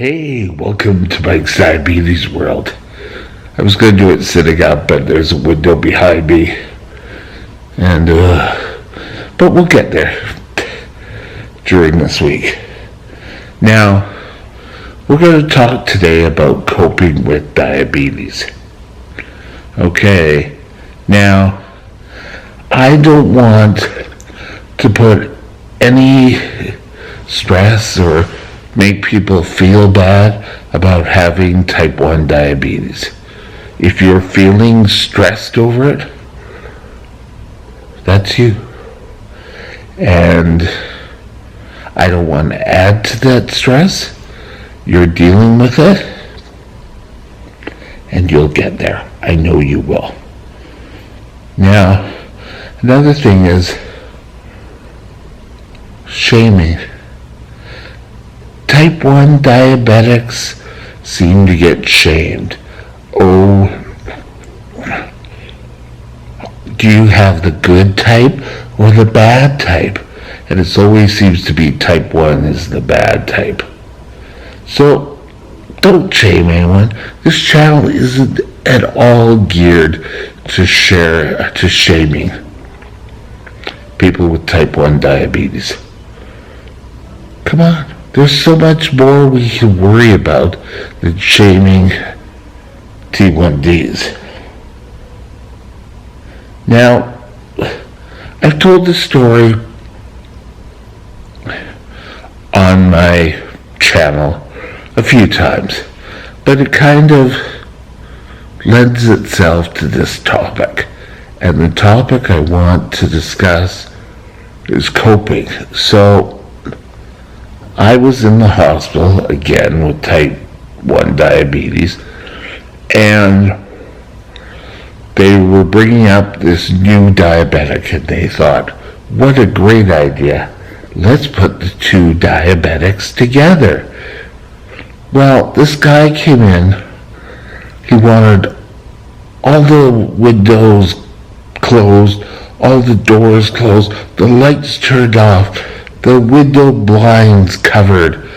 Hey, welcome to Mike's Diabetes World. I was going to do it sitting up, but there's a window behind me. And, but we'll get there during this week. Now, we're going to talk today about coping with diabetes. Okay, now, I don't want to put any stress or make people feel bad about having type 1 diabetes. If you're feeling stressed over it, that's you. And I don't want to add to that stress. You're dealing with it, and you'll get there. I know you will. Now, another thing is shaming. Type 1 diabetics seem to get shamed. Oh, do you have the good type or the bad type? And it always seems to be type 1 is the bad type. So, don't shame anyone. This channel isn't at all geared to shaming people with type 1 diabetes. Come on. There's so much more we can worry about than shaming T1Ds. Now, I've told this story on my channel a few times, but it kind of lends itself to this topic. And the topic I want to discuss is coping. So, I was in the hospital again with type 1 diabetes, and they were bringing up this new diabetic, and they thought, what a great idea. Let's put the two diabetics together. Well, this guy came in. He wanted all the windows closed, all the doors closed, the lights turned off, the window blinds covered,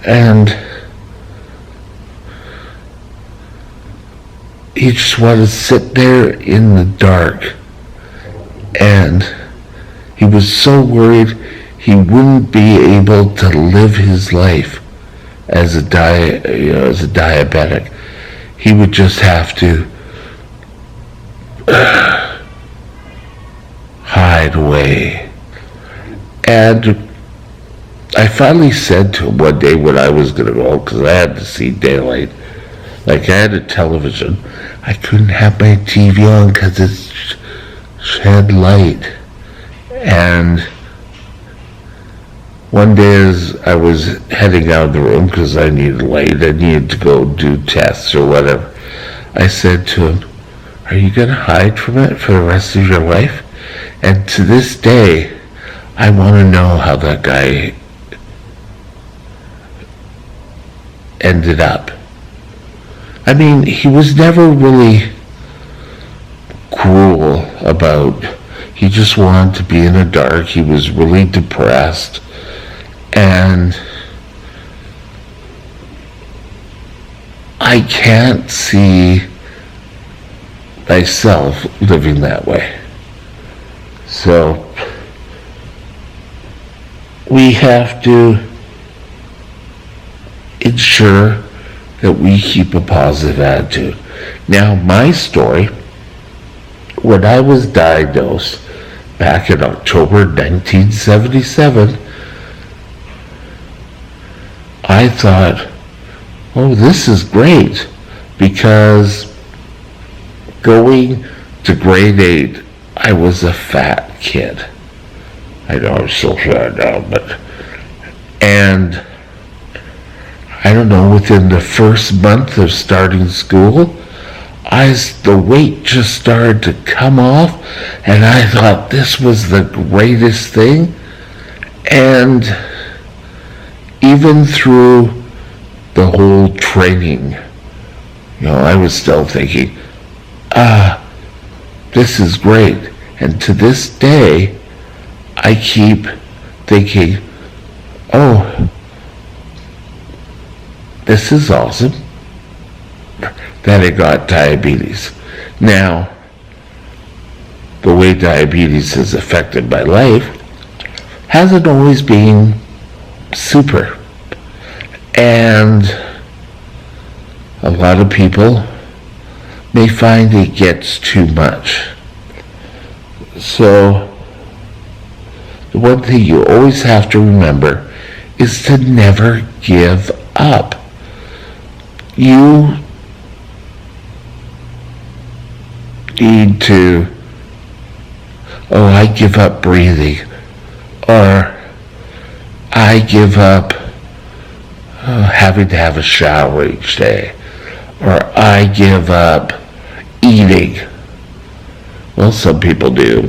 and he just wanted to sit there in the dark. And he was so worried he wouldn't be able to live his life as a diabetic. He would just have to hide away. And I finally said to him one day when I was going to go, because I had to see daylight, like I had a television, I couldn't have my TV on because it shed light. And one day as I was heading out of the room because I needed light, I needed to go do tests or whatever, I said to him, are you going to hide from it for the rest of your life? And to this day, I want to know how that guy ended up. I mean, he was never really cruel about, he just wanted to be in the dark. He was really depressed, and I can't see myself living that way. So we have to ensure that we keep a positive attitude. Now, my story, when I was diagnosed back in October 1977, I thought, oh, this is great, because going to grade 8, I was a fat kid. I know I'm still fat now, and I don't know, within the first month of starting school, the weight just started to come off, and I thought this was the greatest thing. And even through the whole training, I was still thinking, this is great. And to this day, I keep thinking, oh, this is awesome that I got diabetes. Now, the way diabetes has affected my life hasn't always been super. And a lot of people may find it gets too much. So, the one thing you always have to remember is to never give up. You need to, I give up breathing, or I give up having to have a shower each day, or I give up eating. Well, some people do,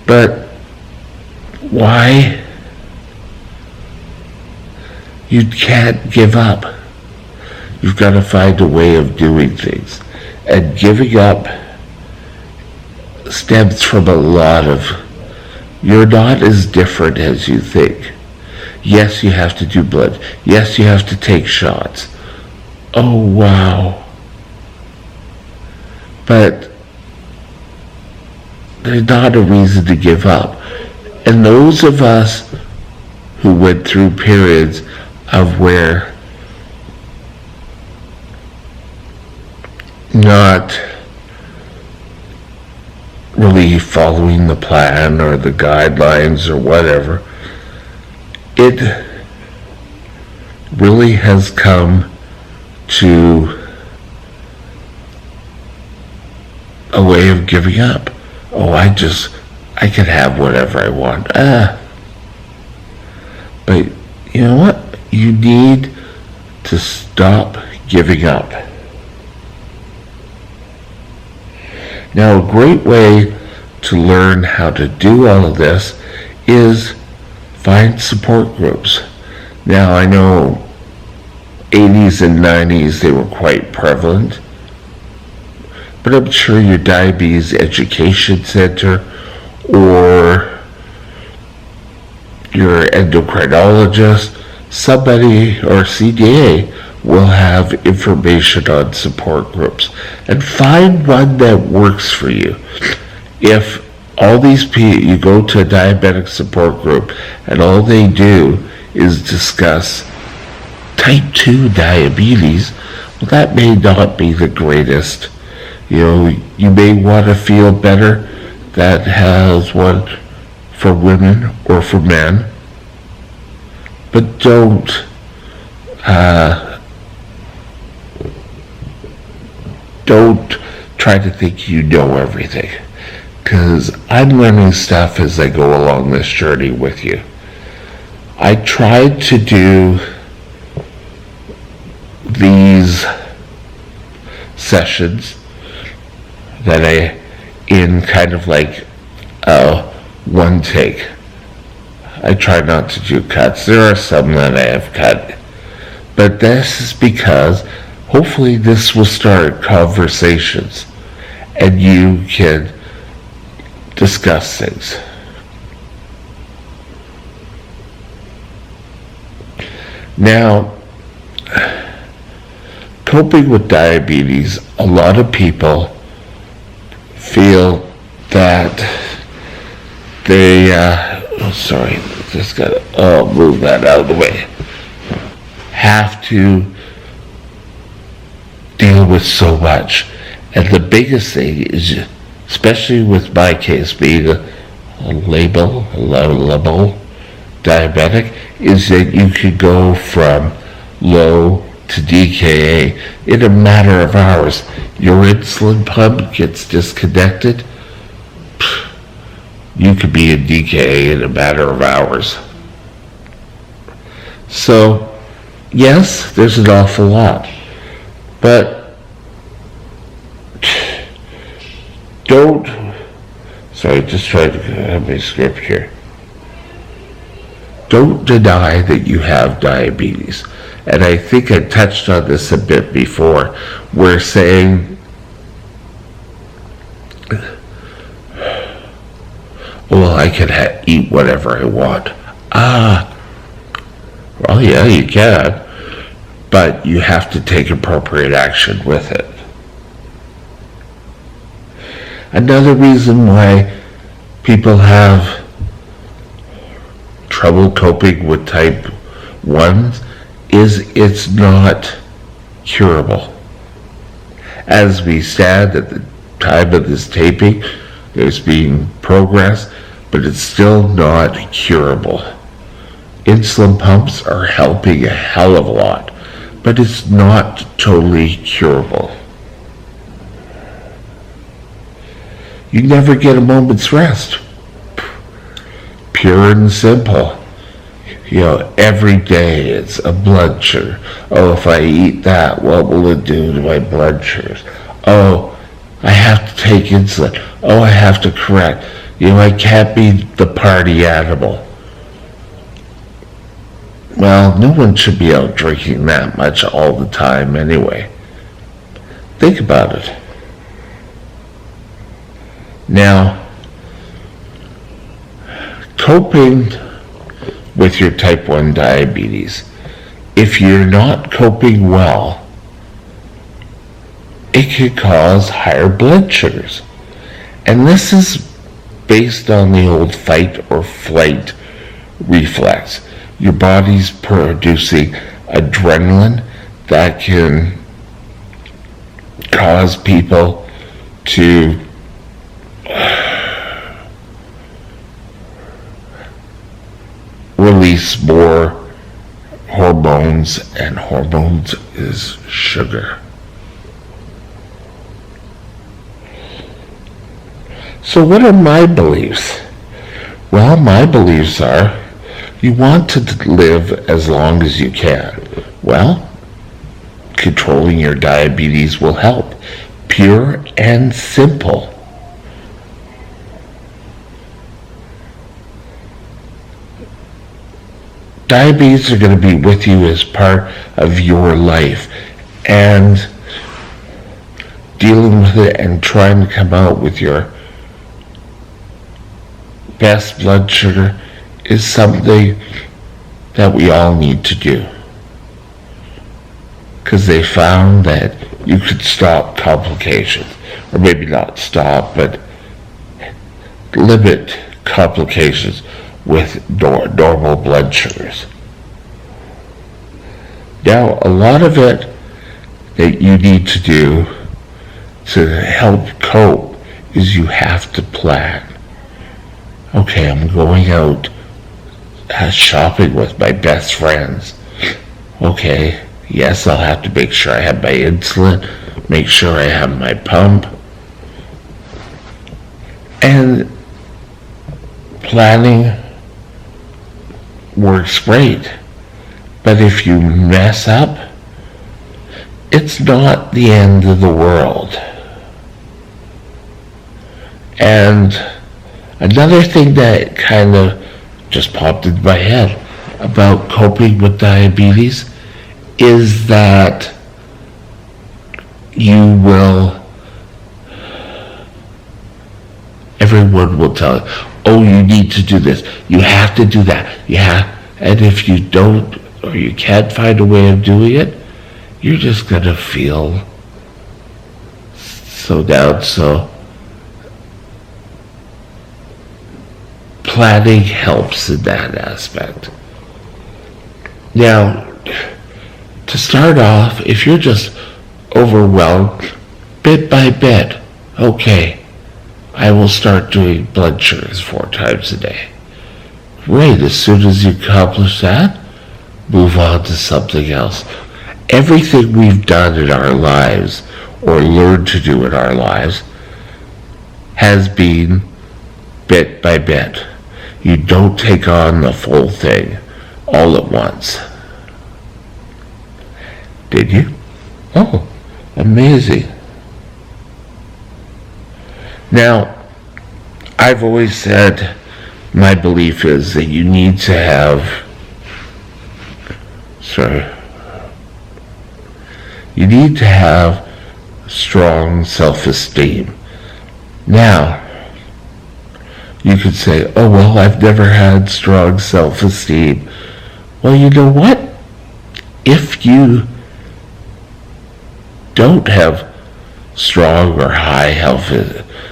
but why? You can't give up. You've got to find a way of doing things. And giving up stems from a lot of, you're not as different as you think. Yes, you have to do blood. Yes, you have to take shots. Oh, wow. But there's not a reason to give up. And those of us who went through periods of where not really following the plan or the guidelines or whatever, it really has come to a way of giving up. I can have whatever I want. But you know what? You need to stop giving up. Now, a great way to learn how to do all of this is find support groups. Now, I know 80s and 90s, they were quite prevalent, but I'm sure your diabetes education center or your endocrinologist, somebody, or CDA will have information on support groups, and find one that works for you. If all these people, you go to a diabetic support group and all they do is discuss type 2 diabetes, well, that may not be the greatest. You may want to feel better. That has one for women or for men, but don't try to think you know everything, because I'm learning stuff as I go along this journey with you. I tried to do these sessions that in kind of like one take. I try not to do cuts. There are some that I have cut, but this is because hopefully this will start conversations and you can discuss things. Now, coping with diabetes, a lot of people feel that they, just gotta move that out of the way, have to deal with so much. And the biggest thing is, especially with my case being a label diabetic, is that you could go from low to DKA in a matter of hours. Your insulin pump gets disconnected, you could be in DKA in a matter of hours. So, yes, there's an awful lot, but just trying to have my script here. Don't deny that you have diabetes. And I think I touched on this a bit before. We're saying, well, I can eat whatever I want. Well, yeah, you can. but you have to take appropriate action with it. Another reason why people have trouble coping with type 1s is it's not curable. As we said at the time of this taping, there's been progress, but it's still not curable. Insulin pumps are helping a hell of a lot, but it's not totally curable. You never get a moment's rest. Pure and simple. Every day it's a blood sugar. Oh, if I eat that, what will it do to my blood sugars? Oh, I have to take insulin. Oh, I have to correct. I can't be the party animal. Well, no one should be out drinking that much all the time anyway. Think about it. Now, coping with your type 1 diabetes, if you're not coping well, it could cause higher blood sugars. And this is based on the old fight or flight reflex. Your body's producing adrenaline that can cause people to release more hormones, and hormones is sugar. So what are my beliefs? Well, my beliefs are you want to live as long as you can. Well, controlling your diabetes will help. Pure and simple. Diabetes are going to be with you as part of your life, and dealing with it and trying to come out with your best blood sugar is something that we all need to do, because they found that you could stop complications, or maybe not stop, but limit complications with normal blood sugars. Now, a lot of it that you need to do to help cope is you have to plan. Okay, I'm going out shopping with my best friends. Okay, yes, I'll have to make sure I have my insulin, make sure I have my pump. And planning works great. But if you mess up, it's not the end of the world. And another thing that kind of just popped into my head about coping with diabetes is that everyone will tell you, oh, you need to do this, you have to do that, and if you don't, or you can't find a way of doing it, you're just gonna feel so down. So planning helps in that aspect. Now, to start off, if you're just overwhelmed, bit by bit, okay, I will start doing blood sugars 4 times a day. Great, as soon as you accomplish that, move on to something else. Everything we've done in our lives, or learned to do in our lives, has been bit by bit. You don't take on the full thing all at once. Did you? Oh, amazing. Now, I've always said my belief is that you need to have strong self-esteem. Now, you could say, oh, well, I've never had strong self-esteem. Well, you know what? If you don't have strong or high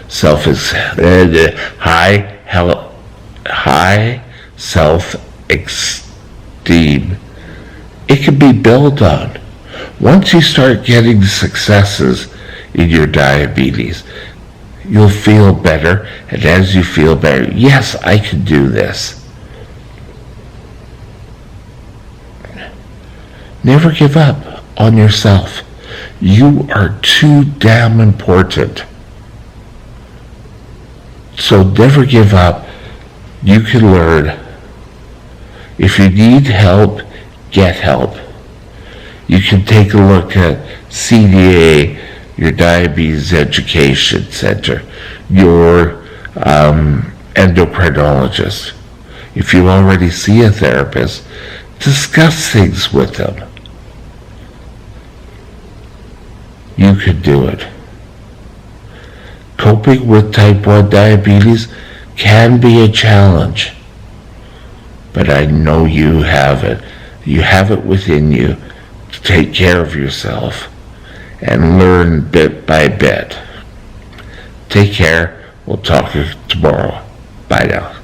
self-esteem, it can be built on. Once you start getting successes in your diabetes, you'll feel better, and as you feel better, yes, I can do this. Never give up on yourself. You are too damn important. So never give up. You can learn. If you need help, get help. You can take a look at CDA, your Diabetes Education Center, your endocrinologist. If you already see a therapist, discuss things with them. You can do it. Coping with type 1 diabetes can be a challenge, but I know you have it. You have it within you to take care of yourself and learn bit by bit. Take care. We'll talk tomorrow. Bye now.